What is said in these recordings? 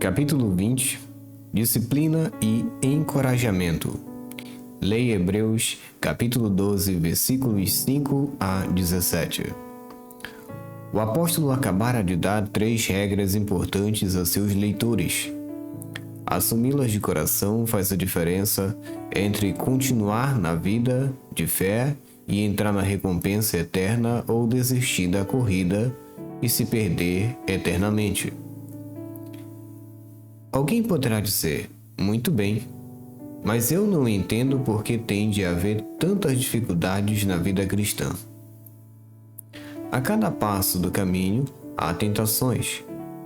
Capítulo 20. Disciplina e encorajamento. Leia Hebreus, capítulo 12, versículos 5 a 17. O apóstolo acabara de dar 3 regras importantes a seus leitores. Assumi-las de coração faz a diferença entre continuar na vida de fé e entrar na recompensa eterna ou desistir da corrida e se perder eternamente. Alguém poderá dizer, muito bem, mas eu não entendo por que tem de haver tantas dificuldades na vida cristã. A cada passo do caminho há tentações,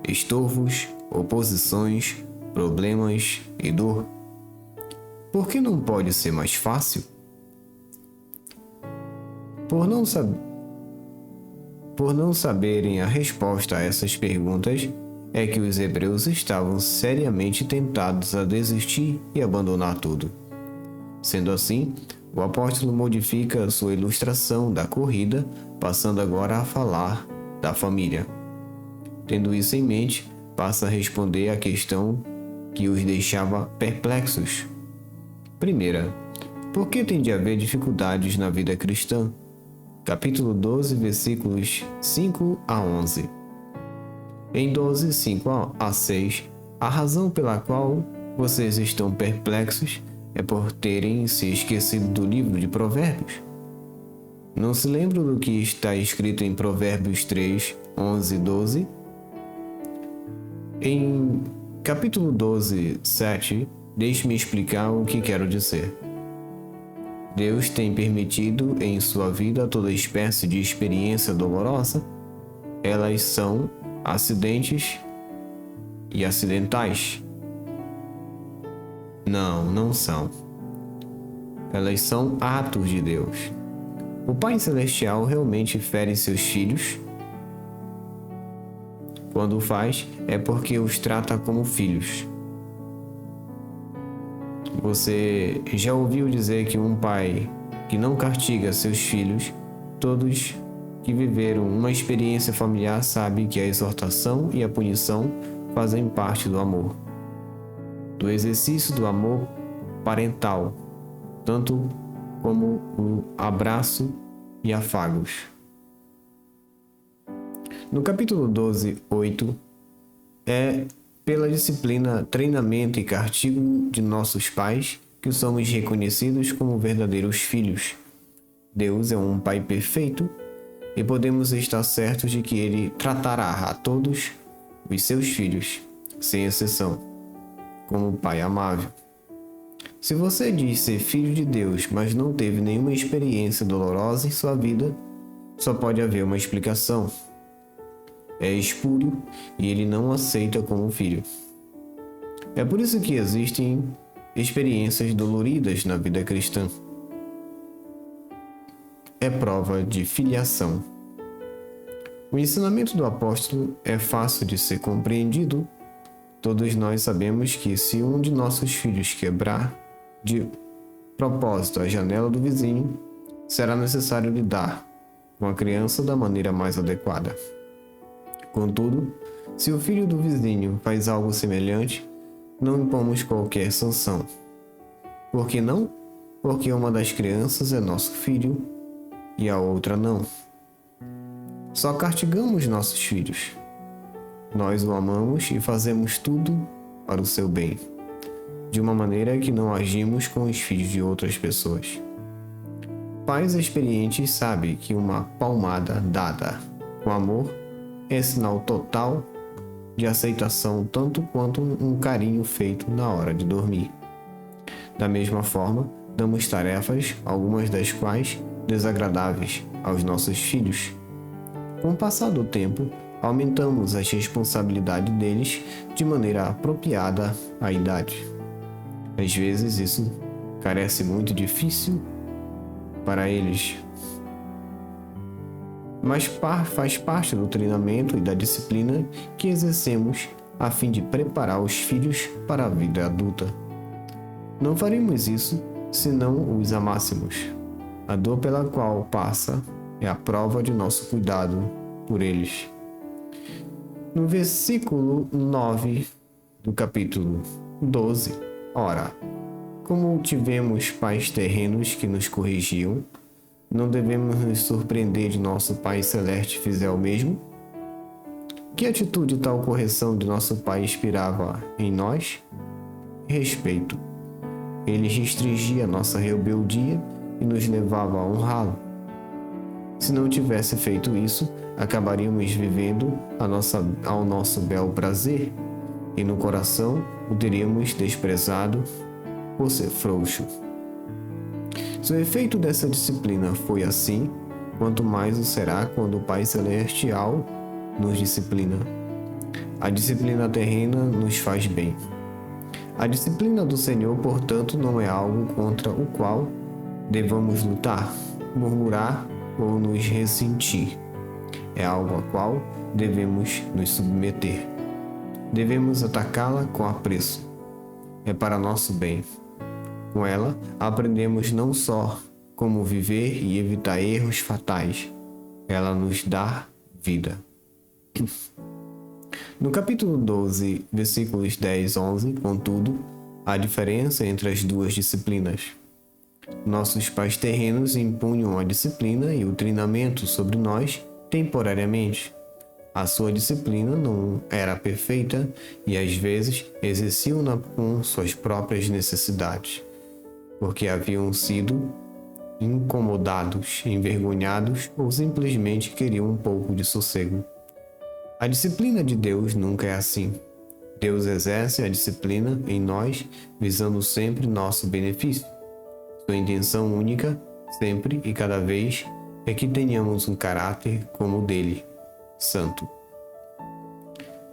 estorvos, oposições, problemas e dor. Por que não pode ser mais fácil? Por não saberem a resposta a essas perguntas, é que os hebreus estavam seriamente tentados a desistir e abandonar tudo. Sendo assim, o apóstolo modifica sua ilustração da corrida, passando agora a falar da família. Tendo isso em mente, passa a responder à questão que os deixava perplexos. Primeira, por que tem de haver dificuldades na vida cristã? Capítulo 12, versículos 5 a 11. Em 12, 5 a 6, a razão pela qual vocês estão perplexos é por terem se esquecido do livro de Provérbios. Não se lembram do que está escrito em Provérbios 3, 11 e 12? Em capítulo 12, 7, deixe-me explicar o que quero dizer. Deus tem permitido em sua vida toda espécie de experiência dolorosa. Elas são acidentes e acidentais? Não são. Elas são atos de Deus. O Pai Celestial realmente fere seus filhos. Quando o faz, é porque os trata como filhos. Você já ouviu dizer que um pai que não castiga seus filhos, todos que viveram uma experiência familiar sabem que a exortação e a punição fazem parte do amor, do exercício do amor parental, tanto como o abraço e afagos. No capítulo 12, 8, é pela disciplina, treinamento e castigo de nossos pais que somos reconhecidos como verdadeiros filhos. Deus é um Pai perfeito e podemos estar certos de que Ele tratará a todos os seus filhos, sem exceção, como Pai amável. Se você diz ser filho de Deus, mas não teve nenhuma experiência dolorosa em sua vida, só pode haver uma explicação. É espúrio e ele não aceita como filho. É por isso que existem experiências doloridas na vida cristã. É prova de filiação. O ensinamento do apóstolo é fácil de ser compreendido. Todos nós sabemos que se um de nossos filhos quebrar de propósito a janela do vizinho, será necessário lidar com a criança da maneira mais adequada. Contudo, se o filho do vizinho faz algo semelhante, não impomos qualquer sanção. Por que não? Porque uma das crianças é nosso filho e a outra não. Só castigamos nossos filhos. Nós o amamos e fazemos tudo para o seu bem, de uma maneira que não agimos com os filhos de outras pessoas. Pais experientes sabem que uma palmada dada com amor é sinal total de aceitação, tanto quanto um carinho feito na hora de dormir. Da mesma forma, damos tarefas, algumas das quais desagradáveis, aos nossos filhos. Com o passar do tempo, aumentamos as responsabilidades deles de maneira apropriada à idade. Às vezes isso parece muito difícil para eles, mas faz parte do treinamento e da disciplina que exercemos a fim de preparar os filhos para a vida adulta. Não faremos isso se não os amássemos. A dor pela qual passa é a prova de nosso cuidado por eles. No versículo 9 do capítulo 12. Ora, como tivemos pais terrenos que nos corrigiam, não devemos nos surpreender de nosso Pai Celeste fizer o mesmo? Que atitude tal correção de nosso Pai inspirava em nós? Respeito. Ele restringia nossa rebeldia e nos levava a honrá-lo. Se não tivesse feito isso, acabaríamos vivendo ao nosso bel prazer, e no coração o teríamos desprezado por ser frouxo. Se o efeito dessa disciplina foi assim, quanto mais o será quando o Pai Celestial nos disciplina. A disciplina terrena nos faz bem. A disciplina do Senhor, portanto, não é algo contra o qual devamos lutar, murmurar ou nos ressentir. É algo a qual devemos nos submeter. Devemos atacá-la com apreço. É para nosso bem. Com ela, aprendemos não só como viver e evitar erros fatais. Ela nos dá vida. No capítulo 12, versículos 10 e 11, contudo, há diferença entre as duas disciplinas. Nossos pais terrenos impunham a disciplina e o treinamento sobre nós temporariamente. A sua disciplina não era perfeita e às vezes exerciam-na com suas próprias necessidades, porque haviam sido incomodados, envergonhados ou simplesmente queriam um pouco de sossego. A disciplina de Deus nunca é assim. Deus exerce a disciplina em nós, visando sempre nosso benefício. Sua intenção única, sempre e cada vez, é que tenhamos um caráter como o dele, santo.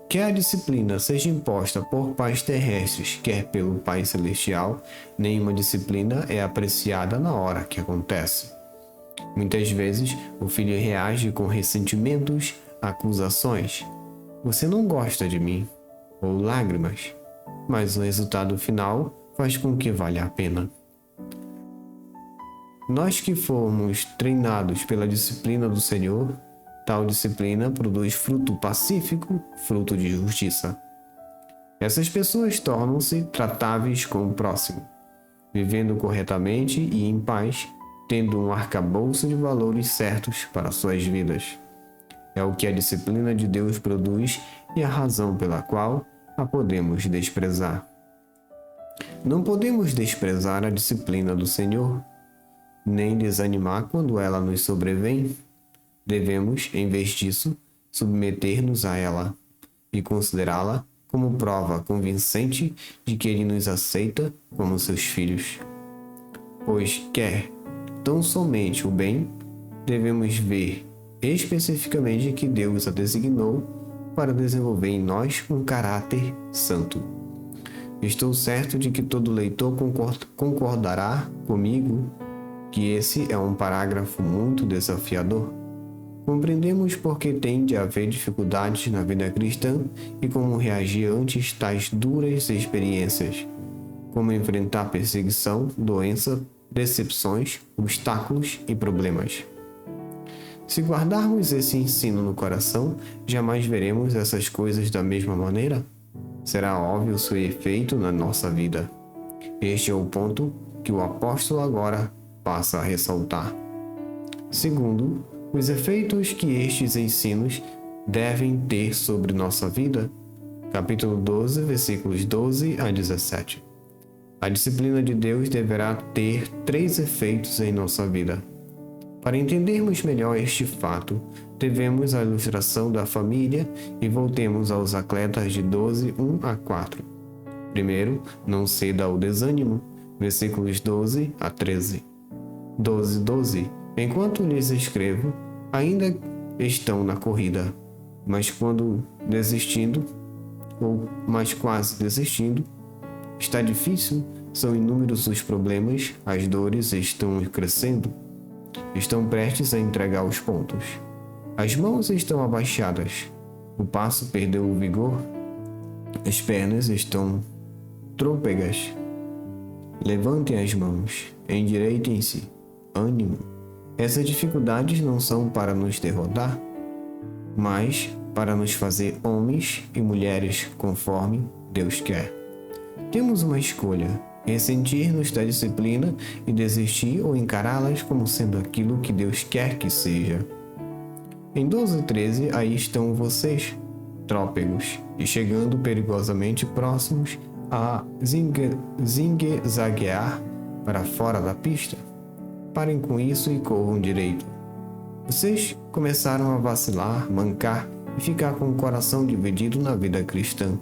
Quer a disciplina seja imposta por pais terrestres, quer pelo Pai Celestial, nenhuma disciplina é apreciada na hora que acontece. Muitas vezes, o filho reage com ressentimentos, acusações. Você não gosta de mim, ou lágrimas, mas o resultado final faz com que valha a pena. Nós que formos treinados pela disciplina do Senhor, tal disciplina produz fruto pacífico, fruto de justiça. Essas pessoas tornam-se tratáveis com o próximo, vivendo corretamente e em paz, tendo um arcabouço de valores certos para suas vidas. É o que a disciplina de Deus produz e a razão pela qual a podemos desprezar. Não podemos desprezar a disciplina do Senhor, nem desanimar quando ela nos sobrevém. Devemos, em vez disso, submeter-nos a ela e considerá-la como prova convincente de que Ele nos aceita como seus filhos. Pois quer tão somente o bem, devemos ver especificamente que Deus a designou para desenvolver em nós um caráter santo. Estou certo de que todo leitor concordará comigo que esse é um parágrafo muito desafiador. Compreendemos por que tem de haver dificuldades na vida cristã e como reagir ante tais duras experiências, como enfrentar perseguição, doença, decepções, obstáculos e problemas. Se guardarmos esse ensino no coração, jamais veremos essas coisas da mesma maneira? Será óbvio seu efeito na nossa vida. Este é o ponto que o apóstolo agora passa a ressaltar. Segundo, os efeitos que estes ensinos devem ter sobre nossa vida. Capítulo 12, versículos 12 a 17. A disciplina de Deus deverá ter 3 efeitos em nossa vida. Para entendermos melhor este fato, devemos a ilustração da família e voltemos aos atletas de 12, 1 a 4. Primeiro, não ceda ao desânimo, versículos 12 a 13. 12, 12. Enquanto lhes escrevo, ainda estão na corrida, mas quando desistindo, ou mais quase desistindo, está difícil, são inúmeros os problemas, as dores estão crescendo. Estão prestes a entregar os pontos. As mãos estão abaixadas. O passo perdeu o vigor. As pernas estão trôpegas. Levantem as mãos. Endireitem-se. Ânimo. Essas dificuldades não são para nos derrotar, mas para nos fazer homens e mulheres conforme Deus quer. Temos uma escolha: ressentir-nos da disciplina e desistir, ou encará-las como sendo aquilo que Deus quer que seja. Em 12:13, aí estão vocês, trópegos, e chegando perigosamente próximos a zigue-zaguear para fora da pista. Parem com isso e corram direito. Vocês começaram a vacilar, mancar e ficar com o coração dividido na vida cristã.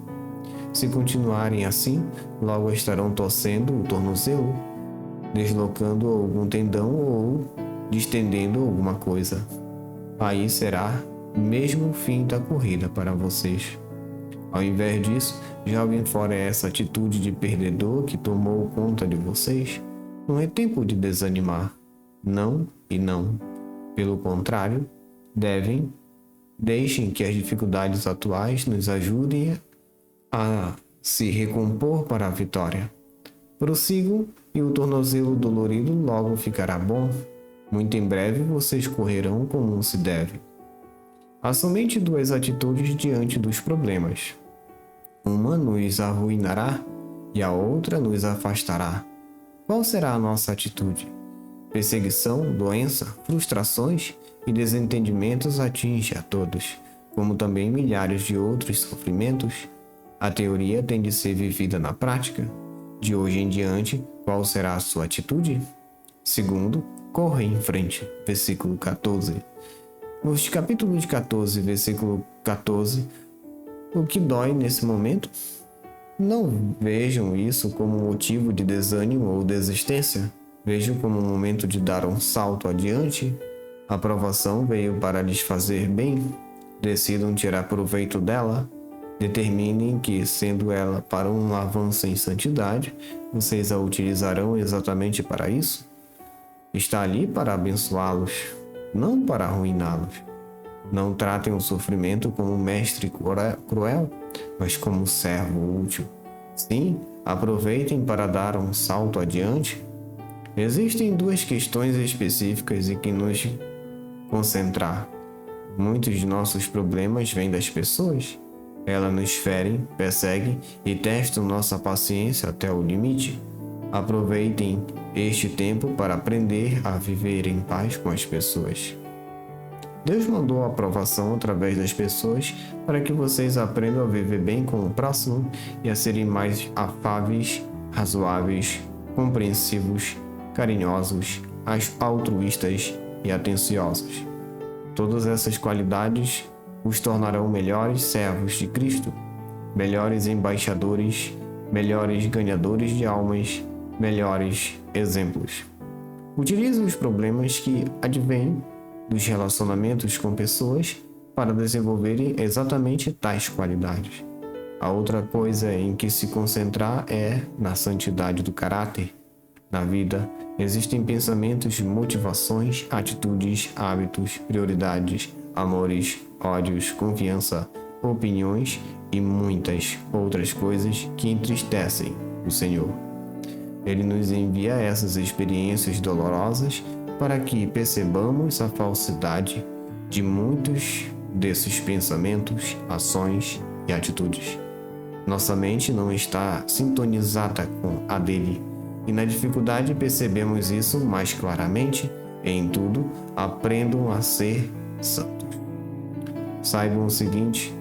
Se continuarem assim, logo estarão torcendo o tornozelo, deslocando algum tendão ou distendendo alguma coisa. Aí será mesmo o fim da corrida para vocês. Ao invés disso, joguem fora essa atitude de perdedor que tomou conta de vocês. Não é tempo de desanimar. Não e não. Pelo contrário, deixem que as dificuldades atuais nos ajudem a se recompor para a vitória. Prossigam e o tornozelo dolorido logo ficará bom. Muito em breve vocês correrão como se deve. Há somente duas atitudes diante dos problemas. Uma nos arruinará e a outra nos afastará. Qual será a nossa atitude? Perseguição, doença, frustrações e desentendimentos atinge a todos, como também milhares de outros sofrimentos. A teoria tem de ser vivida na prática. De hoje em diante, qual será a sua atitude? Segundo, corra em frente. Versículo 14. Nos capítulos 14, versículo 14, o que dói nesse momento? Não vejam isso como motivo de desânimo ou desistência. Vejam como um momento de dar um salto adiante. A provação veio para lhes fazer bem. Decidam tirar proveito dela. Determinem que, sendo ela para um avanço em santidade, vocês a utilizarão exatamente para isso. Está ali para abençoá-los, não para arruiná-los. Não tratem o sofrimento como mestre cruel, mas como servo útil. Sim, aproveitem para dar um salto adiante. Existem duas questões específicas em que nos concentrar. Muitos de nossos problemas vêm das pessoas. Elas nos ferem, perseguem e testam nossa paciência até o limite. Aproveitem este tempo para aprender a viver em paz com as pessoas. Deus mandou a aprovação através das pessoas para que vocês aprendam a viver bem com o próximo e a serem mais afáveis, razoáveis, compreensivos, carinhosos, altruístas e atenciosos. Todas essas qualidades os tornarão melhores servos de Cristo, melhores embaixadores, melhores ganhadores de almas, melhores exemplos. Utilize os problemas que advêm dos relacionamentos com pessoas para desenvolverem exatamente tais qualidades. A outra coisa em que se concentrar é na santidade do caráter. Na vida, existem pensamentos, motivações, atitudes, hábitos, prioridades, amores, ódios, confiança, opiniões e muitas outras coisas que entristecem o Senhor. Ele nos envia essas experiências dolorosas para que percebamos a falsidade de muitos desses pensamentos, ações e atitudes. Nossa mente não está sintonizada com a dele, e na dificuldade percebemos isso mais claramente. Em tudo, aprendam a ser santos. Saibam o seguinte: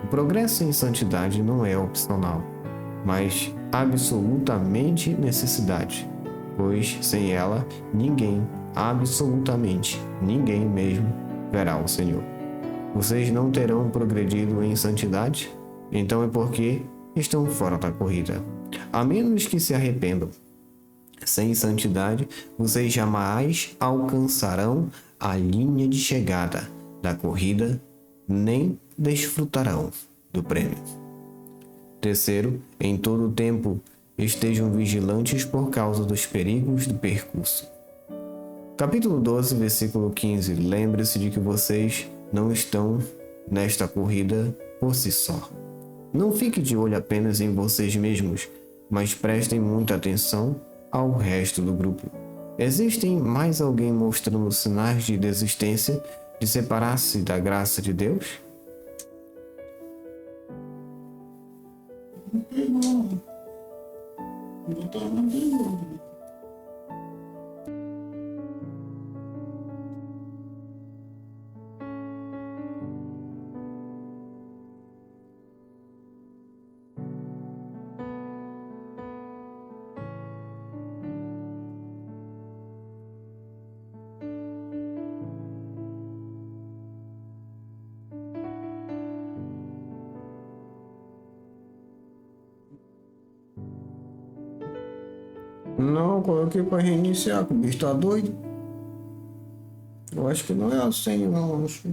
o progresso em santidade não é opcional, mas absolutamente necessidade, pois sem ela ninguém, absolutamente ninguém mesmo, verá o Senhor. Vocês não terão progredido em santidade? Então é porque estão fora da corrida, a menos que se arrependam. Sem santidade, vocês jamais alcançarão a linha de chegada da corrida, nem desfrutarão do prêmio. Terceiro, em todo o tempo, estejam vigilantes por causa dos perigos do percurso. Capítulo 12, versículo 15. Lembre-se de que vocês não estão nesta corrida por si só. Não fique de olho apenas em vocês mesmos, mas prestem muita atenção ao resto do grupo. Existem mais alguém mostrando sinais de desistência de separar-se da graça de Deus? Não, não tá mandando. Não, eu coloquei para reiniciar, que o bicho tá doido. Eu acho que não é a senha, não. Acho.